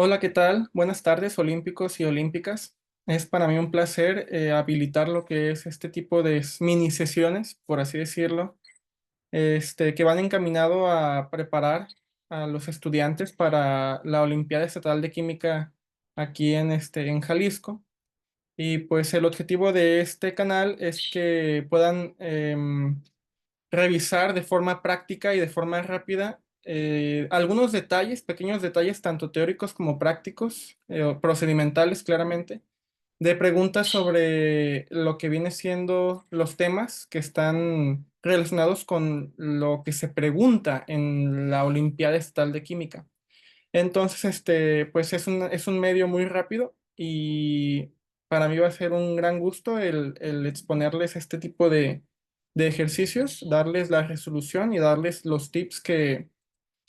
Hola, ¿qué tal? Buenas tardes, olímpicos y olímpicas. Es para mí un placer habilitar lo que es este tipo de mini sesiones, por así decirlo, que van encaminado a preparar a los estudiantes para la Olimpiada Estatal de Química aquí en Jalisco. Y pues el objetivo de este canal es que puedan revisar de forma práctica y de forma rápida algunos detalles, pequeños detalles, tanto teóricos como prácticos, o procedimentales claramente, de preguntas sobre lo que viene siendo los temas que están relacionados con lo que se pregunta en la Olimpiada Estatal de Química. Entonces, pues es un medio muy rápido y para mí va a ser un gran gusto el exponerles este tipo de ejercicios, darles la resolución y darles los tips que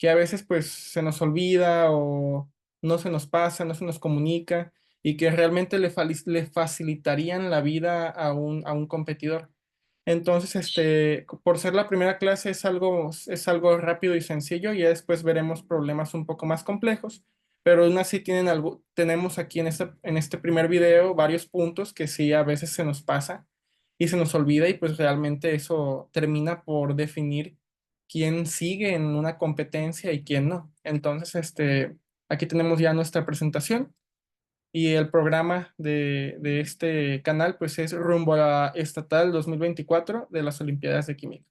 a veces pues se nos olvida o no se nos pasa, no se nos comunica y que realmente le facilitarían la vida a un competidor. Entonces, por ser la primera clase es algo rápido y sencillo, y ya después veremos problemas un poco más complejos, pero aún así tenemos aquí en este primer video varios puntos que sí a veces se nos pasa y se nos olvida, y pues realmente eso termina por definir quién sigue en una competencia y quién no. Entonces, aquí tenemos ya nuestra presentación. Y el programa de este canal pues es rumbo a la Estatal 2024 de las Olimpiadas de Química.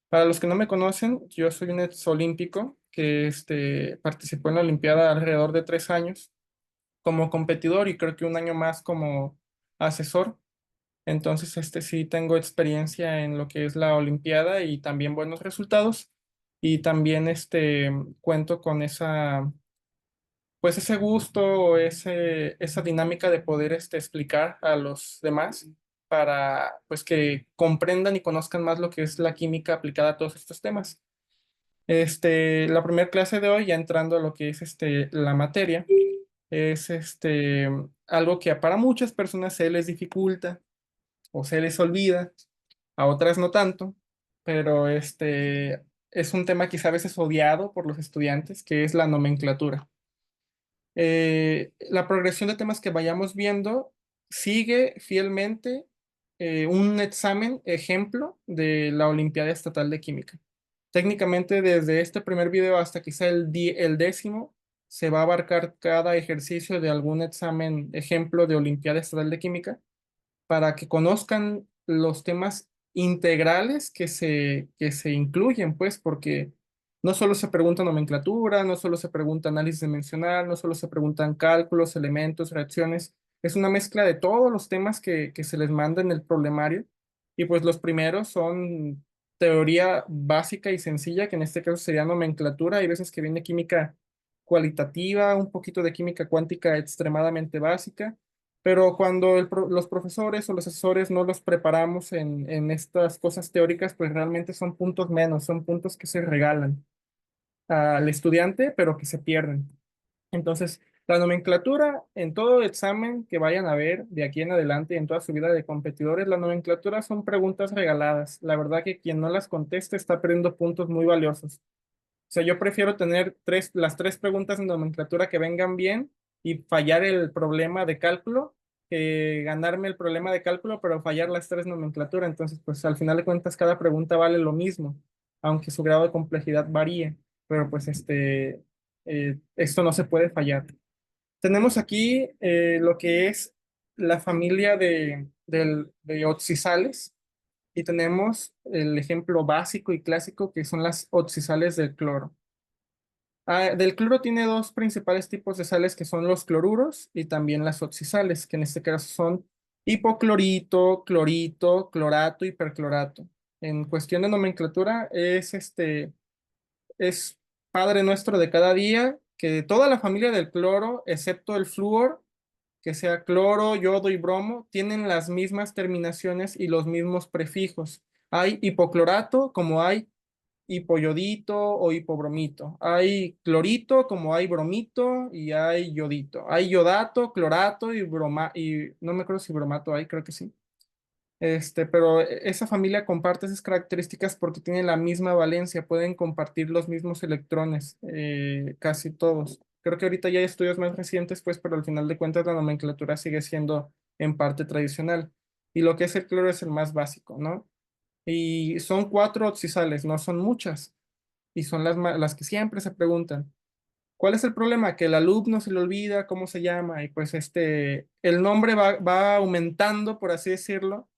Para los que no me conocen, yo soy un exolímpico que participó en la Olimpiada alrededor de 3 años como competidor y creo que un año más como asesor. Entonces, sí tengo experiencia en lo que es la Olimpiada y también buenos resultados. Y también cuento con pues ese gusto o esa dinámica de poder explicar a los demás para pues que comprendan y conozcan más lo que es la química aplicada a todos estos temas. La primera clase de hoy, ya entrando a lo que es la materia, es algo que para muchas personas se les dificulta o se les olvida, a otras no tanto, pero es un tema quizá a veces odiado por los estudiantes, que es la nomenclatura. La progresión de temas que vayamos viendo sigue fielmente un examen ejemplo de la Olimpiada Estatal de Química. Técnicamente, desde este primer video hasta quizá el 10º, se va a abarcar cada ejercicio de algún examen ejemplo de Olimpiada Estatal de Química para que conozcan los temas integrales que se incluyen, pues, porque no solo se pregunta nomenclatura, no solo se pregunta análisis dimensional, no solo se preguntan cálculos, elementos, reacciones, es una mezcla de todos los temas que se les manda en el problemario. Y pues los primeros son teoría básica y sencilla, que en este caso sería nomenclatura. Hay veces que viene química cualitativa, un poquito de química cuántica extremadamente básica, pero cuando los profesores o los asesores no los preparamos en estas cosas teóricas, pues realmente son puntos menos, son puntos que se regalan al estudiante, pero que se pierden. Entonces, la nomenclatura en todo examen que vayan a ver de aquí en adelante y en toda su vida de competidores, la nomenclatura son preguntas regaladas. La verdad que quien no las conteste está perdiendo puntos muy valiosos. O sea, yo prefiero tener las tres preguntas en nomenclatura que vengan bien y fallar el problema de cálculo que ganarme el problema de cálculo, pero fallar las tres nomenclatura. Entonces, pues al final de cuentas, cada pregunta vale lo mismo, aunque su grado de complejidad varíe. Pero pues esto no se puede fallar. Tenemos aquí lo que es la familia de oxisales y tenemos el ejemplo básico y clásico que son las oxisales del cloro. Del cloro tiene dos principales tipos de sales que son los cloruros y también las oxisales, que en este caso son hipoclorito, clorito, clorato y perclorato. En cuestión de nomenclatura es padre nuestro de cada día que toda la familia del cloro, excepto el flúor, que sea cloro, yodo y bromo, tienen las mismas terminaciones y los mismos prefijos. Hay hipoclorato como hay hipoyodito o hipobromito. Hay clorito como hay bromito y hay yodito. Hay yodato, clorato y no me acuerdo si bromato hay, creo que sí. Pero esa familia comparte esas características porque tienen la misma valencia, pueden compartir los mismos electrones, casi todos. Creo que ahorita ya hay estudios más recientes, pues, pero al final de cuentas la nomenclatura sigue siendo en parte tradicional. Y lo que es el cloro es el más básico, ¿no? Y son cuatro oxisales, no son muchas. Y son las que siempre se preguntan. ¿Cuál es el problema? Que el alumno se le olvida cómo se llama y pues el nombre va aumentando, por así decirlo.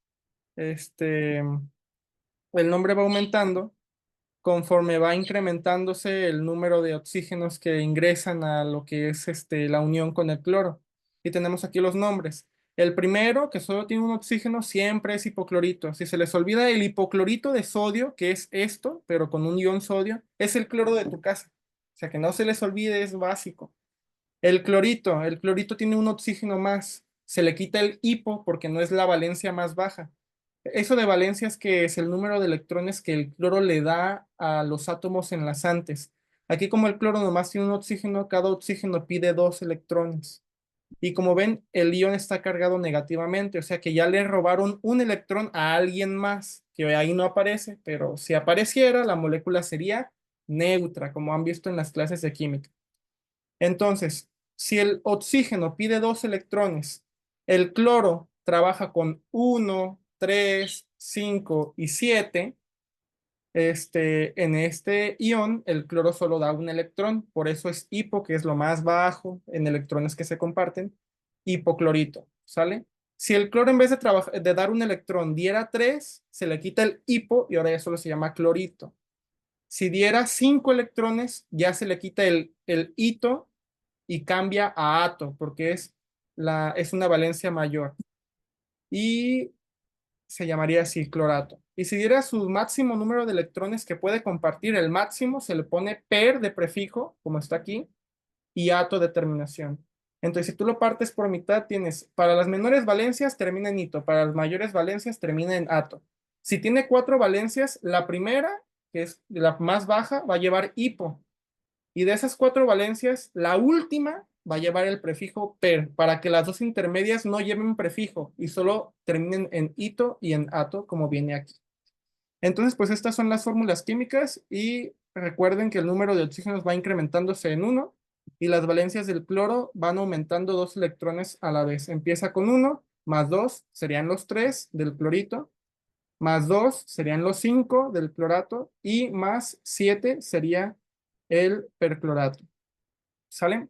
Este, el nombre va aumentando conforme va incrementándose el número de oxígenos que ingresan a lo que es la unión con el cloro. Y tenemos aquí los nombres. El primero, que solo tiene un oxígeno, siempre es hipoclorito. Si se les olvida el hipoclorito de sodio, que es esto, pero con un ion sodio, es el cloro de tu casa. O sea, que no se les olvide, es básico. El clorito tiene un oxígeno más. Se le quita el hipo porque no es la valencia más baja. Eso de valencia es que es el número de electrones que el cloro le da a los átomos enlazantes. Aquí como el cloro nomás tiene un oxígeno, cada oxígeno pide dos electrones. Y como ven, el ion está cargado negativamente, o sea que ya le robaron un electrón a alguien más, que ahí no aparece, pero si apareciera, la molécula sería neutra, como han visto en las clases de química. Entonces, si el oxígeno pide dos electrones, el cloro trabaja con uno, 3, 5 y 7. En este ion, el cloro solo da un electrón, por eso es hipo, que es lo más bajo en electrones que se comparten, hipoclorito, ¿sale? Si el cloro en vez de dar un electrón diera 3, se le quita el hipo y ahora ya solo se llama clorito. Si diera 5 electrones, ya se le quita el hito y cambia a ato, porque es una valencia mayor. Y se llamaría así clorato. Y si diera su máximo número de electrones que puede compartir, el máximo se le pone per de prefijo, como está aquí, y ato de terminación. Entonces, si tú lo partes por mitad, tienes, para las menores valencias termina en hito, para las mayores valencias termina en ato. Si tiene cuatro valencias, la primera, que es la más baja, va a llevar hipo. Y de esas cuatro valencias, la última va a llevar el prefijo per, para que las dos intermedias no lleven prefijo y solo terminen en ito y en ato, como viene aquí. Entonces, pues estas son las fórmulas químicas y recuerden que el número de oxígenos va incrementándose en uno y las valencias del cloro van aumentando dos electrones a la vez. Empieza con uno, más dos serían los tres del clorito, más 2 serían los 5 del clorato y más 7 sería el perclorato. ¿Sale?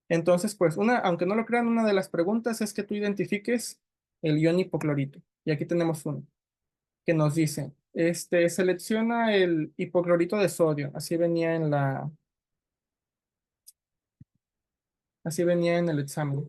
Entonces, pues, aunque no lo crean, una de las preguntas es que tú identifiques el ion hipoclorito. Y aquí tenemos uno que nos dice, selecciona el hipoclorito de sodio. Así venía en el examen.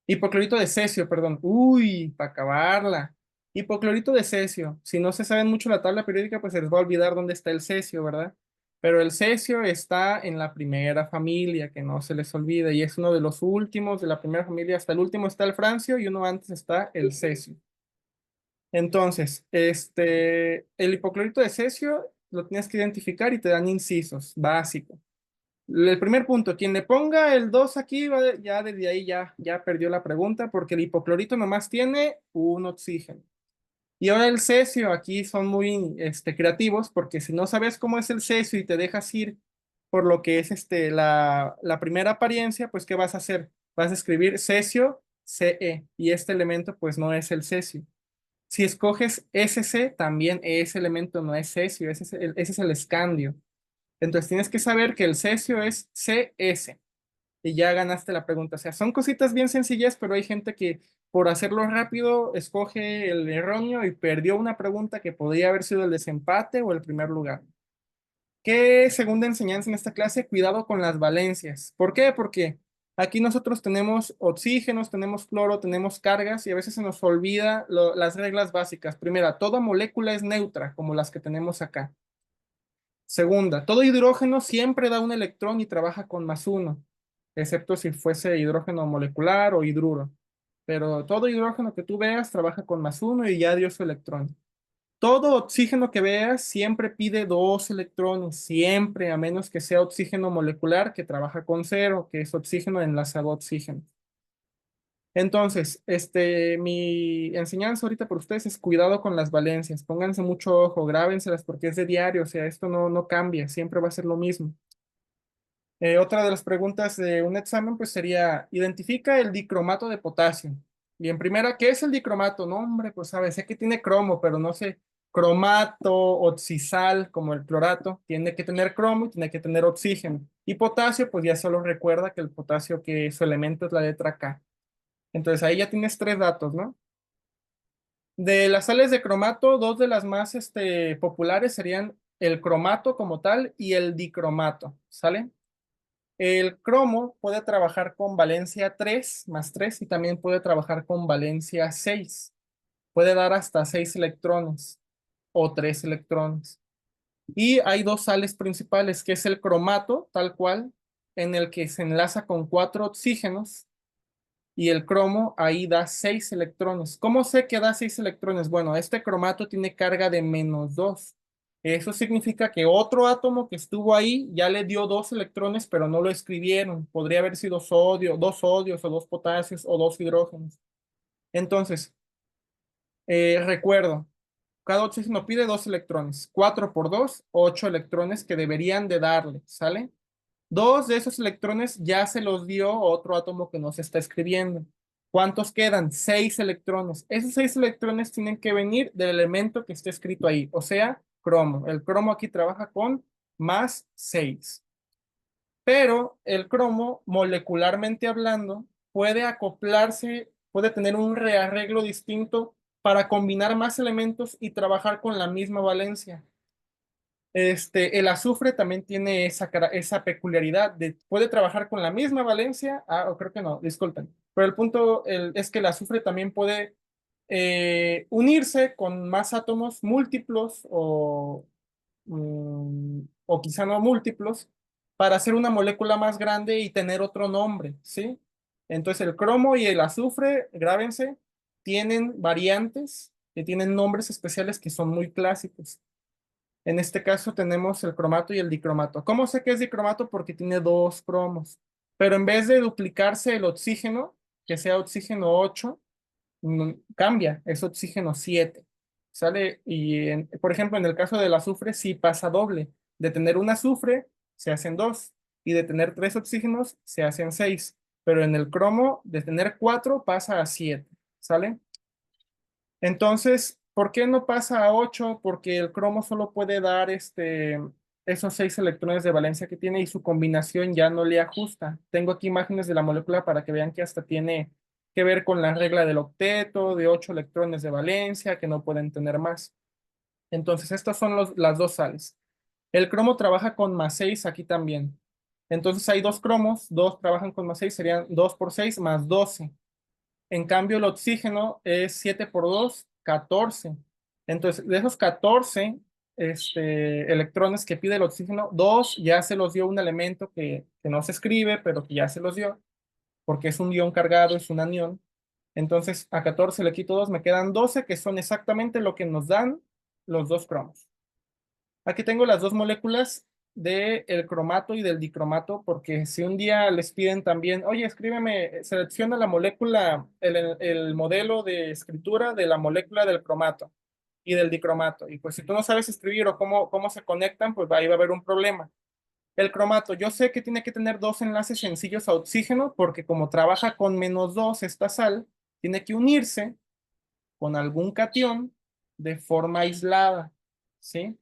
Hipoclorito de cesio, perdón. Uy, para acabarla. Hipoclorito de cesio. Si no se saben mucho la tabla periódica, pues se les va a olvidar dónde está el cesio, ¿verdad? Pero el cesio está en la primera familia, que no se les olvide, y es uno de los últimos de la primera familia. Hasta el último está el francio y uno antes está el cesio. Entonces, el hipoclorito de cesio lo tienes que identificar y te dan incisos, básico. El primer punto, quien le ponga el 2 aquí, ya desde ahí ya perdió la pregunta porque el hipoclorito nomás tiene un oxígeno. Y ahora el cesio, aquí son muy creativos porque si no sabes cómo es el cesio y te dejas ir por lo que es la primera apariencia, pues ¿qué vas a hacer? Vas a escribir cesio Ce y este elemento pues no es el cesio. Si escoges Sc, también ese elemento no es cesio, ese es el escandio. Entonces tienes que saber que el cesio es CS y ya ganaste la pregunta. O sea, son cositas bien sencillas, pero hay gente que por hacerlo rápido escoge el erróneo y perdió una pregunta que podría haber sido el desempate o el primer lugar. ¿Qué segunda enseñanza en esta clase? Cuidado con las valencias. ¿Por qué? Porque aquí nosotros tenemos oxígenos, tenemos cloro, tenemos cargas y a veces se nos olvida las reglas básicas. Primera, toda molécula es neutra, como las que tenemos acá. Segunda, todo hidrógeno siempre da un electrón y trabaja con más uno, excepto si fuese hidrógeno molecular o hidruro. Pero todo hidrógeno que tú veas trabaja con más uno y ya dio su electrón. Todo oxígeno que veas siempre pide dos electrones, siempre, a menos que sea oxígeno molecular que trabaja con cero, que es oxígeno enlazado a oxígeno. Entonces, mi enseñanza ahorita por ustedes es cuidado con las valencias. Pónganse mucho ojo, grábenselas porque es de diario, o sea, esto no cambia, siempre va a ser lo mismo. Otra de las preguntas de un examen pues sería, identifica el dicromato de potasio. Y en primera, ¿qué es el dicromato? No, hombre, pues sabes, sé que tiene cromo, pero no sé, cromato, oxisal, como el clorato, tiene que tener cromo y tiene que tener oxígeno. Y potasio, pues ya solo recuerda que el potasio, que su elemento es la letra K. Entonces ahí ya tienes tres datos, ¿no? De las sales de cromato, dos de las más populares serían el cromato como tal y el dicromato, ¿sale? El cromo puede trabajar con valencia 3 más 3 y también puede trabajar con valencia 6. Puede dar hasta 6 electrones o 3 electrones. Y hay dos sales principales, que es el cromato, tal cual, en el que se enlaza con 4 oxígenos y el cromo ahí da 6 electrones. ¿Cómo sé que da 6 electrones? Bueno, este cromato tiene carga de -2. Eso significa que otro átomo que estuvo ahí ya le dio 2 electrones, pero no lo escribieron. Podría haber sido sodio, 2 sodios o 2 potasios o 2 hidrógenos. Entonces, recuerdo, cada oxígeno pide 2 electrones. 4 por 2, 8 electrones que deberían de darle, ¿sale? Dos de esos electrones ya se los dio otro átomo que no se está escribiendo. ¿Cuántos quedan? 6 electrones. Esos 6 electrones tienen que venir del elemento que esté escrito ahí, o sea, cromo. El cromo aquí trabaja con +6. Pero el cromo, molecularmente hablando, puede acoplarse, puede tener un rearreglo distinto para combinar más elementos y trabajar con la misma valencia. El azufre también tiene esa peculiaridad de puede trabajar con la misma valencia. O creo que no, disculpen. Pero el punto es que el azufre también puede unirse con más átomos múltiplos o quizá no múltiplos para hacer una molécula más grande y tener otro nombre, ¿sí? Entonces el cromo y el azufre, grábense, tienen variantes que tienen nombres especiales que son muy clásicos. En este caso tenemos el cromato y el dicromato. ¿Cómo sé que es dicromato? Porque tiene dos cromos. Pero en vez de duplicarse el oxígeno, que sea oxígeno 8, cambia, es oxígeno 7. ¿Sale? Y por ejemplo, en el caso del azufre sí pasa doble. De tener un azufre se hacen dos y de tener tres oxígenos se hacen seis. Pero en el cromo, de tener cuatro pasa a 7. ¿Sale? Entonces, ¿por qué no pasa a 8? Porque el cromo solo puede dar esos 6 electrones de valencia que tiene y su combinación ya no le ajusta. Tengo aquí imágenes de la molécula para que vean que hasta tiene que ver con la regla del octeto, de 8 electrones de valencia, que no pueden tener más. Entonces, estas son las dos sales. El cromo trabaja con +6 aquí también. Entonces, hay dos cromos, dos trabajan con +6, serían 2 por 6 más 12. En cambio, el oxígeno es 7 por 2, 14. Entonces, de esos 14 electrones que pide el oxígeno, dos ya se los dio un elemento que no se escribe, pero que ya se los dio, porque es un ion cargado, es un anión. Entonces, a 14 le quito 2, me quedan 12, que son exactamente lo que nos dan los dos cromos. Aquí tengo las dos moléculas del cromato y del dicromato, porque si un día les piden también, oye, escríbeme, selecciona la molécula, el modelo de escritura de la molécula del cromato y del dicromato. Y pues si tú no sabes escribir o cómo se conectan, pues ahí va a haber un problema. El cromato, yo sé que tiene que tener dos enlaces sencillos a oxígeno, porque como trabaja con -2 esta sal, tiene que unirse con algún cation de forma aislada, ¿sí?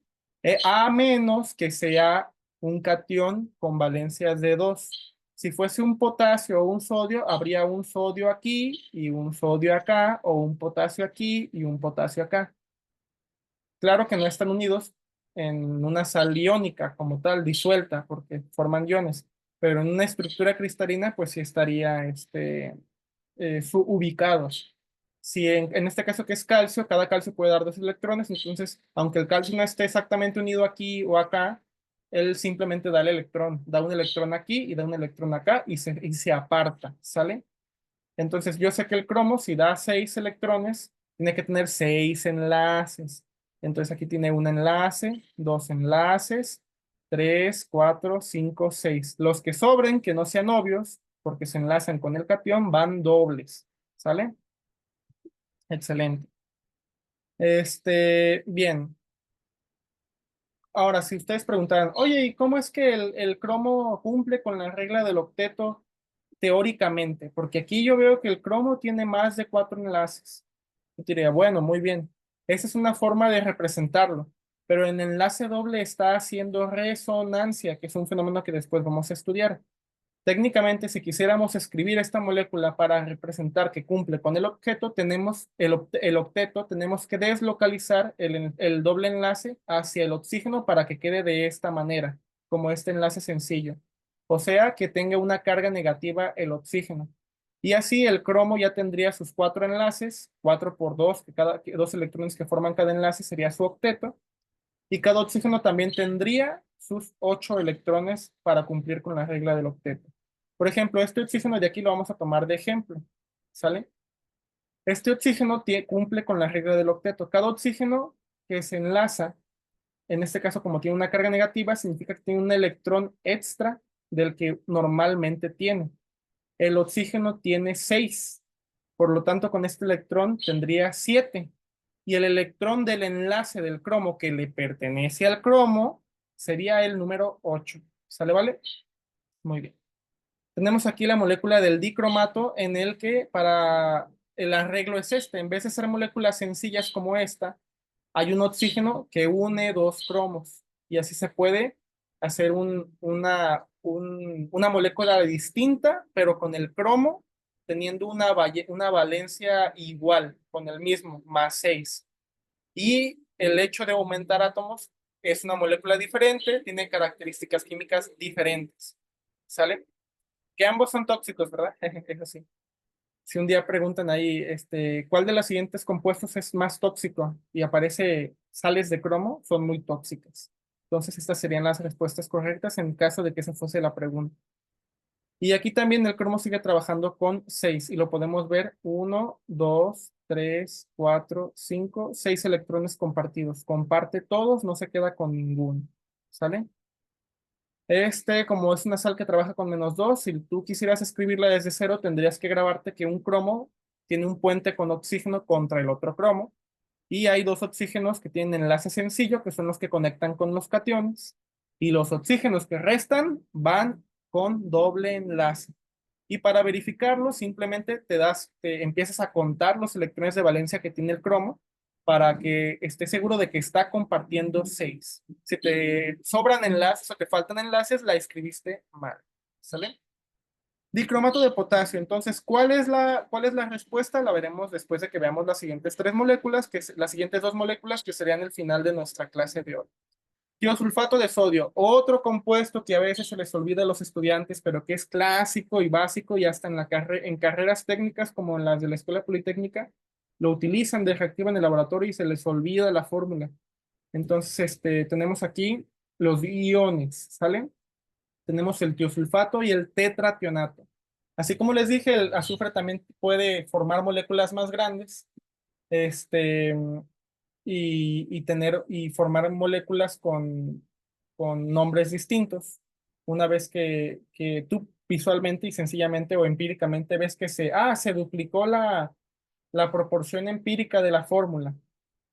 A menos que sea un cation con valencias de 2. Si fuese un potasio o un sodio, habría un sodio aquí y un sodio acá, o un potasio aquí y un potasio acá. Claro que no están unidos en una sal iónica como tal, disuelta, porque forman iones, pero en una estructura cristalina, pues sí estaría ubicados. Si en este caso que es calcio, cada calcio puede dar dos electrones, entonces, aunque el calcio no esté exactamente unido aquí o acá, él simplemente da el electrón, da un electrón aquí y da un electrón acá y se aparta, ¿sale? Entonces, yo sé que el cromo, si da 6 electrones, tiene que tener 6 enlaces. Entonces, aquí tiene un enlace, dos enlaces, 3, 4, 5, 6. Los que sobren, que no sean obvios, porque se enlazan con el catión, van dobles. ¿Sale? Excelente. Bien. Ahora, si ustedes preguntaran, oye, ¿y cómo es que el cromo cumple con la regla del octeto teóricamente? Porque aquí yo veo que el cromo tiene más de 4 enlaces. Yo diría, bueno, muy bien. Esa es una forma de representarlo. Pero en enlace doble está haciendo resonancia, que es un fenómeno que después vamos a estudiar. Técnicamente, si quisiéramos escribir esta molécula para representar que cumple con el objeto, tenemos el octeto, tenemos que deslocalizar el doble enlace hacia el oxígeno para que quede de esta manera, como este enlace sencillo. O sea, que tenga una carga negativa el oxígeno. Y así el cromo ya tendría sus 4 enlaces, 4 por 2, que 2 electrones que forman cada enlace sería su octeto. Y cada oxígeno también tendría sus 8 electrones para cumplir con la regla del octeto. Por ejemplo, este oxígeno de aquí lo vamos a tomar de ejemplo, ¿sale? Este oxígeno cumple con la regla del octeto. Cada oxígeno que se enlaza, en este caso como tiene una carga negativa, significa que tiene un electrón extra del que normalmente tiene. El oxígeno tiene 6. Por lo tanto, con este electrón tendría 7. Y el electrón del enlace del cromo que le pertenece al cromo sería el número 8. ¿Sale, vale? Muy bien. Tenemos aquí la molécula del dicromato en el que para el arreglo es este. En vez de ser moléculas sencillas como esta, hay un oxígeno que une 2 cromos. Y así se puede hacer una molécula distinta, pero con el cromo teniendo una valencia igual, con el mismo, +6. Y el hecho de aumentar átomos es una molécula diferente, tiene características químicas diferentes. ¿Sale? Que ambos son tóxicos, ¿verdad? Es así. Si un día preguntan ahí, ¿cuál de los siguientes compuestos es más tóxico? Y aparece sales de cromo, son muy tóxicas. Entonces, estas serían las respuestas correctas en caso de que esa fuese la pregunta. Y aquí también el cromo sigue trabajando con 6 y lo podemos ver 1, 2, 3, 4, 5, 6 electrones compartidos. Comparte todos, no se queda con ninguno. ¿Sale? Como es una sal que trabaja con -2, si tú quisieras escribirla desde cero, tendrías que grabarte que un cromo tiene un puente con oxígeno contra el otro cromo. Y hay 2 oxígenos que tienen enlace sencillo, que son los que conectan con los cationes. Y los oxígenos que restan van con doble enlace. Y para verificarlo, simplemente te empiezas a contar los electrones de valencia que tiene el cromo para que estés seguro de que está compartiendo 6. Si te sobran enlaces o te faltan enlaces, la escribiste mal. ¿Sale? Dicromato de potasio. Entonces, ¿cuál es la respuesta? La veremos después de que veamos las siguientes 3 moléculas, las siguientes 2 moléculas que serían el final de nuestra clase de hoy. Tiosulfato de sodio, otro compuesto que a veces se les olvida a los estudiantes, pero que es clásico y básico y hasta en carreras técnicas como en las de la Escuela Politécnica, lo utilizan de reactivo en el laboratorio y se les olvida la fórmula. Entonces, tenemos aquí los iones, ¿sale? Tenemos el tiosulfato y el tetrationato. Así como les dije, el azufre también puede formar moléculas más grandes. Este, y formar moléculas con nombres distintos. Una vez que tú visualmente y sencillamente o empíricamente ves que se duplicó la proporción empírica de la fórmula.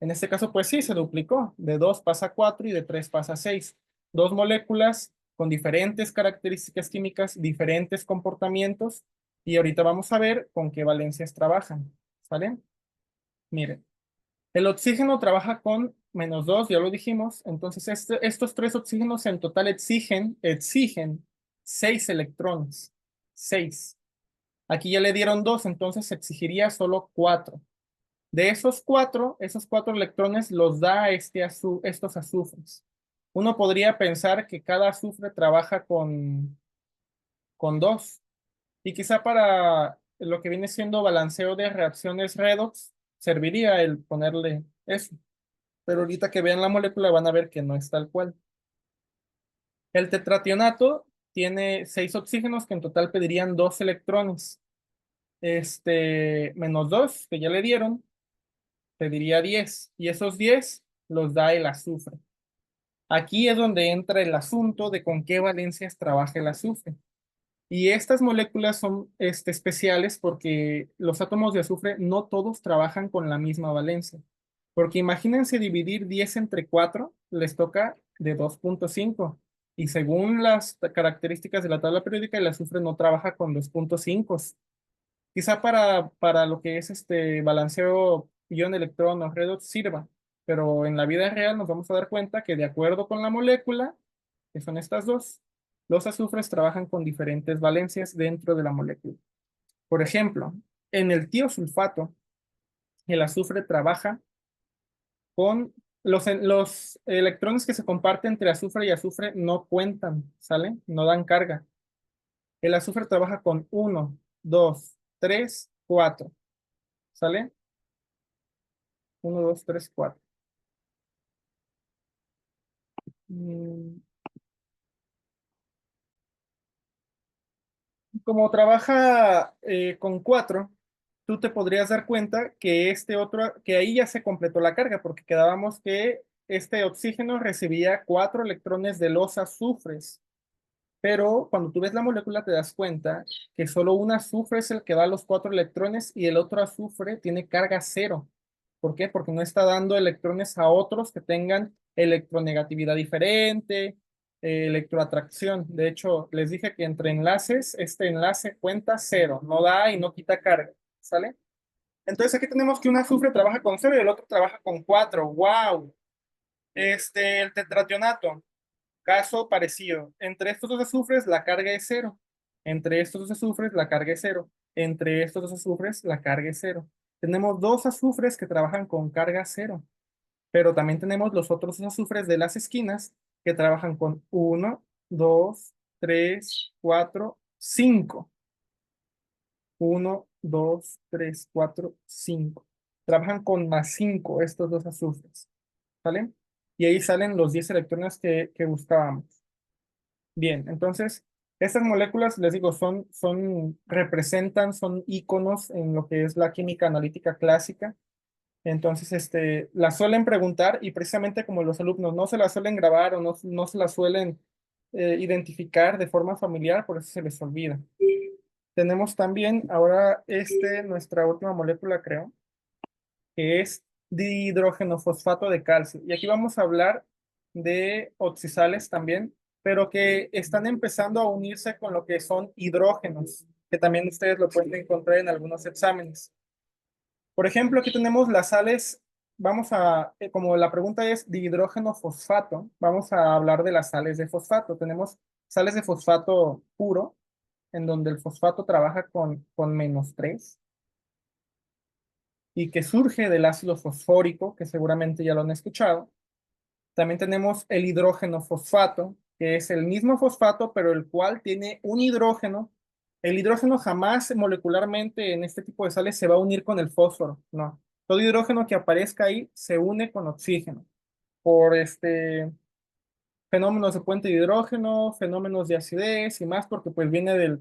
En este caso, pues sí, se duplicó. De 2 pasa a 4 y de 3 pasa a 6. 2 moléculas con diferentes características químicas, diferentes comportamientos, y ahorita vamos a ver con qué valencias trabajan. ¿Sale? Miren. El oxígeno trabaja con -2, ya lo dijimos. Entonces, estos 3 oxígenos en total exigen 6 electrones. 6. Aquí ya le dieron 2, entonces exigiría solo 4. De esos cuatro electrones los da estos azufres. Uno podría pensar que cada azufre trabaja con 2. Y quizá para lo que viene siendo balanceo de reacciones redox, serviría el ponerle eso. Pero ahorita que vean la molécula van a ver que no es tal cual. El tetrationato tiene 6 oxígenos que en total pedirían 2 electrones. -2 que ya le dieron, pediría 10. Y esos 10 los da el azufre. Aquí es donde entra el asunto de con qué valencias trabaja el azufre. Y estas moléculas son especiales porque los átomos de azufre no todos trabajan con la misma valencia. Porque imagínense dividir 10 entre 4, les toca de 2,5. Y según las características de la tabla periódica, el azufre no trabaja con 2,5. Quizá para lo que es este balanceo ion-electrón o redox sirva, pero en la vida real nos vamos a dar cuenta que de acuerdo con la molécula, que son estas dos, los azufres trabajan con diferentes valencias dentro de la molécula. Por ejemplo, en el tiosulfato, el azufre trabaja con los electrones que se comparten entre azufre y azufre no cuentan, ¿sale? No dan carga. El azufre trabaja con uno, 2, 3, 4, ¿sale? Uno, 2, 3, 4. Como trabaja con 4, tú te podrías dar cuenta que este otro, que ahí ya se completó la carga, porque quedábamos que este oxígeno recibía 4 electrones de los azufres. Pero cuando tú ves la molécula te das cuenta que solo un azufre es el que da los 4 electrones y el otro azufre tiene carga cero. ¿Por qué? Porque no está dando electrones a otros que tengan electronegatividad diferente, electroatracción. De hecho, les dije que entre enlaces, este enlace cuenta cero, no da y no quita carga. ¿Sale? Entonces aquí tenemos que un azufre trabaja con cero y el otro trabaja con 4. ¡Wow! El tetrationato. Caso parecido. Entre estos dos azufres la carga es cero. Entre estos dos azufres la carga es cero. Entre estos dos azufres la carga es cero. Tenemos dos azufres que trabajan con carga cero, pero también tenemos los otros dos azufres de las esquinas que trabajan con uno, 2, 3, 4, 5. Uno, 2, 3, 4, 5. Trabajan con más 5 estos dos azufres. ¿Sale? Y ahí salen los 10 electrones que buscábamos. Bien, entonces, estas moléculas, les digo, representan, son íconos en lo que es la química analítica clásica. Entonces, las suelen preguntar y precisamente como los alumnos no se las suelen grabar o no se las suelen identificar de forma familiar, por eso se les olvida. Tenemos también ahora nuestra última molécula, creo, que es dihidrógeno-fosfato de calcio. Y aquí vamos a hablar de oxisales también, pero que están empezando a unirse con lo que son hidrógenos, que también ustedes lo pueden encontrar en algunos exámenes. Por ejemplo, aquí tenemos las sales, como la pregunta es dihidrógeno-fosfato, vamos a hablar de las sales de fosfato. Tenemos sales de fosfato puro, en donde el fosfato trabaja con -3 y que surge del ácido fosfórico, que seguramente ya lo han escuchado. También tenemos el hidrógeno fosfato, que es el mismo fosfato, pero el cual tiene un hidrógeno. El hidrógeno jamás molecularmente en este tipo de sales se va a unir con el fósforo, no. Todo hidrógeno que aparezca ahí se une con oxígeno por fenómenos de puente de hidrógeno, fenómenos de acidez y más, porque pues viene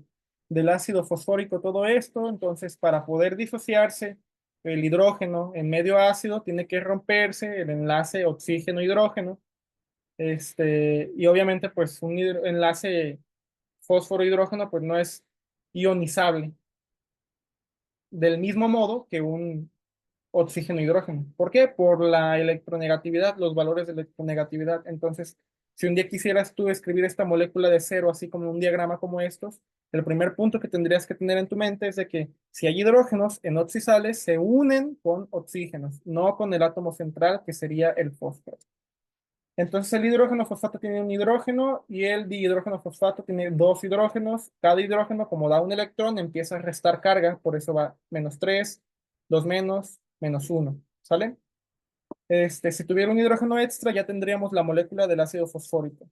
del ácido fosfórico todo esto. Entonces, para poder disociarse el hidrógeno en medio ácido, tiene que romperse el enlace oxígeno-hidrógeno. Y obviamente, pues un enlace fósforo-hidrógeno, pues no es ionizable del mismo modo que un oxígeno-hidrógeno. ¿Por qué? Por la electronegatividad, los valores de electronegatividad. Entonces, si un día quisieras tú escribir esta molécula de cero, así como un diagrama como estos, el primer punto que tendrías que tener en tu mente es de que si hay hidrógenos en oxisales, se unen con oxígenos, no con el átomo central, que sería el fósforo. Entonces el hidrógeno fosfato tiene un hidrógeno y el dihidrógeno fosfato tiene dos hidrógenos. Cada hidrógeno, como da un electrón, empieza a restar carga, por eso va -3, 2 menos, -1. ¿Sale? Si tuviera un hidrógeno extra, ya tendríamos la molécula del ácido fosfórico.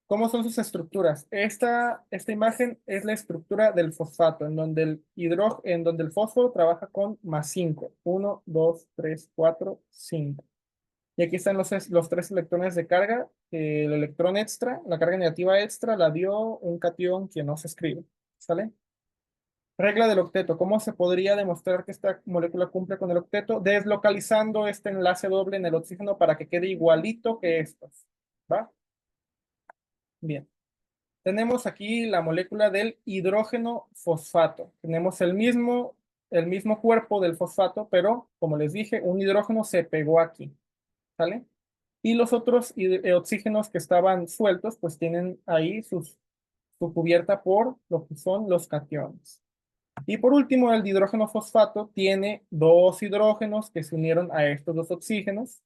¿Cómo son sus estructuras? Esta imagen es la estructura del fosfato, en donde el fósforo trabaja con +5. 1, 2, 3, 4, 5. Y aquí están los tres electrones de carga. El electrón extra, la carga negativa extra, la dio un catión que no se escribe. ¿Sale? Regla del octeto. ¿Cómo se podría demostrar que esta molécula cumple con el octeto? Deslocalizando este enlace doble en el oxígeno para que quede igualito que estos. ¿Va? Bien. Tenemos aquí la molécula del hidrógeno fosfato. Tenemos el mismo cuerpo del fosfato, pero como les dije, un hidrógeno se pegó aquí. ¿Sale? Y los otros oxígenos que estaban sueltos, pues tienen ahí su cubierta por lo que son los cationes. Y por último, el dihidrógeno fosfato tiene dos hidrógenos que se unieron a estos dos oxígenos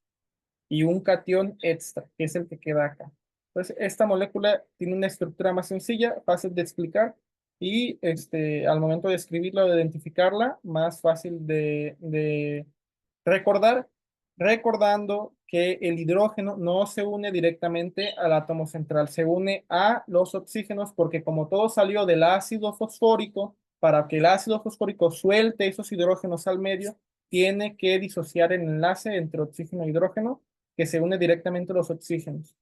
y un cation extra, que es el que queda acá. Entonces, esta molécula tiene una estructura más sencilla, fácil de explicar y al momento de escribirla o de identificarla, más fácil de recordar, recordando que el hidrógeno no se une directamente al átomo central, se une a los oxígenos porque como todo salió del ácido fosfórico, para que el ácido fosfórico suelte esos hidrógenos al medio, tiene que disociar el enlace entre oxígeno e hidrógeno que se une directamente a los oxígenos.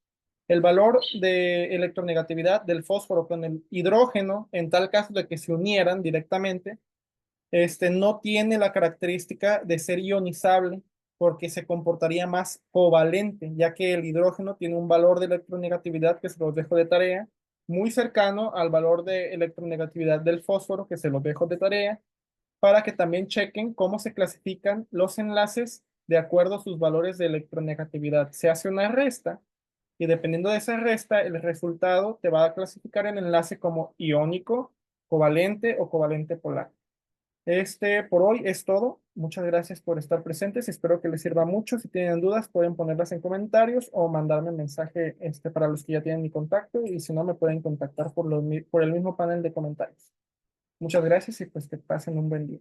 El valor de electronegatividad del fósforo con el hidrógeno, en tal caso de que se unieran directamente, no tiene la característica de ser ionizable porque se comportaría más covalente, ya que el hidrógeno tiene un valor de electronegatividad que se los dejo de tarea, muy cercano al valor de electronegatividad del fósforo que se los dejo de tarea, para que también chequen cómo se clasifican los enlaces de acuerdo a sus valores de electronegatividad. Se hace una resta y dependiendo de esa resta, el resultado te va a clasificar el enlace como iónico, covalente o covalente polar. Por hoy es todo. Muchas gracias por estar presentes. Espero que les sirva mucho. Si tienen dudas, pueden ponerlas en comentarios o mandarme mensaje para los que ya tienen mi contacto. Y si no, me pueden contactar por el mismo panel de comentarios. Muchas gracias y pues que pasen un buen día.